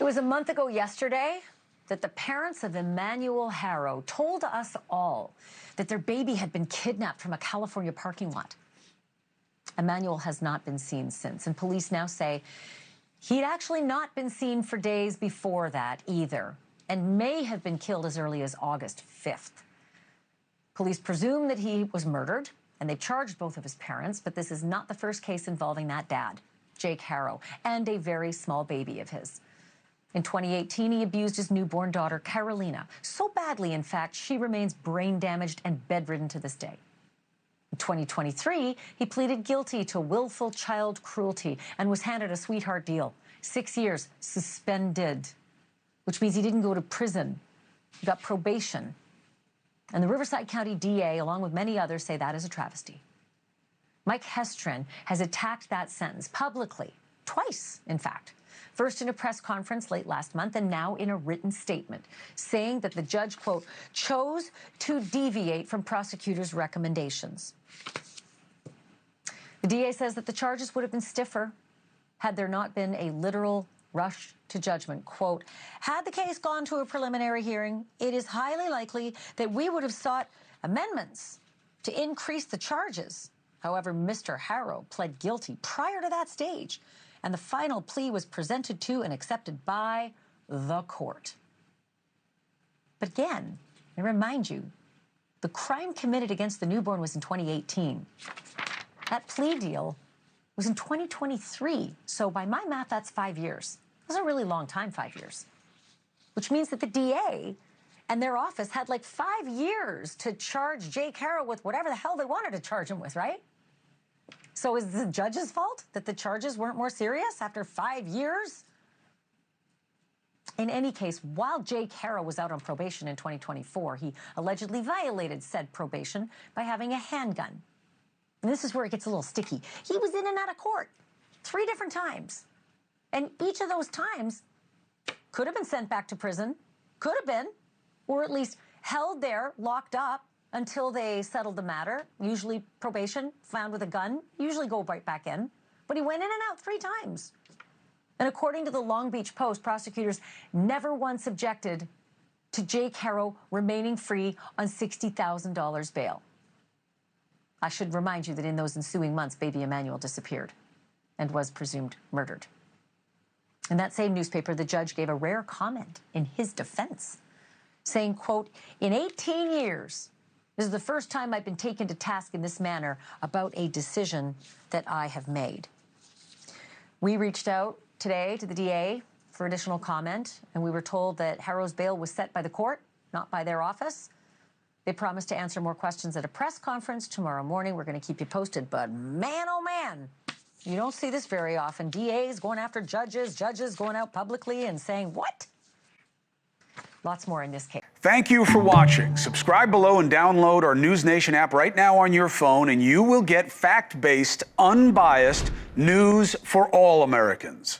was a month ago yesterday that the parents of Emmanuel Haro told us all that their baby had been kidnapped from a California parking lot. Emmanuel has not been seen since, and police now say he'd actually not been seen for days before that either, and may have been killed as early as August 5th. Police presume that he was murdered, and they've charged both of his parents, but this is not the first case involving that dad, Jake Haro, and a very small baby of his. In 2018, he abused his newborn daughter, Carolina, so badly, in fact, she remains brain damaged and bedridden to this day. In 2023, he pleaded guilty to willful child cruelty and was handed a sweetheart deal. 6 years suspended, which means he didn't go to prison. He got probation. And the Riverside County DA, along with many others, say that is a travesty. Mike Hestrin has attacked that sentence publicly, twice, in fact. First in a press conference late last month and now in a written statement, saying that the judge, quote, chose to deviate from prosecutors' recommendations. The DA says that the charges would have been stiffer had there not been a literal rush to judgment. Quote, had the case gone to a preliminary hearing, it is highly likely that we would have sought amendments to increase the charges. However, Mr. Haro pled guilty prior to that stage, and the final plea was presented to and accepted by the court. But again, I remind you, the crime committed against the newborn was in 2018. That plea deal was in 2023. So by my math, that's 5 years. That's a really long time, 5 years. Which means that the DA and their office had like 5 years to charge Jake Haro with whatever the hell they wanted to charge him with, right? So is the judge's fault that the charges weren't more serious after 5 years? In any case, while Jake Haro was out on probation in 2024, he allegedly violated said probation by having a handgun. And this is where it gets a little sticky. He was in and out of court 3 different times. And each of those times could have been sent back to prison, could have been, or at least held there, locked up, until they settled the matter. Usually probation, found with a gun, usually go right back in. But he went in and out 3 times. And according to the Long Beach Post, prosecutors never once objected to Jake Haro remaining free on $60,000 bail. I should remind you that in those ensuing months, Baby Emmanuel disappeared and was presumed murdered. In that same newspaper, the judge gave a rare comment in his defense, saying, quote, in 18 years, this is the first time I've been taken to task in this manner about a decision that I have made. We reached out today to the DA for additional comment, and we were told that Haro's bail was set by the court, not by their office. They promised to answer more questions at a press conference tomorrow morning. We're going to keep you posted, but man, oh man, you don't see this very often. DAs going after judges, judges going out publicly and saying, what? Lots more in this case. Thank you for watching. Subscribe below and download our NewsNation app right now on your phone, and you will get fact-based, unbiased news for all Americans.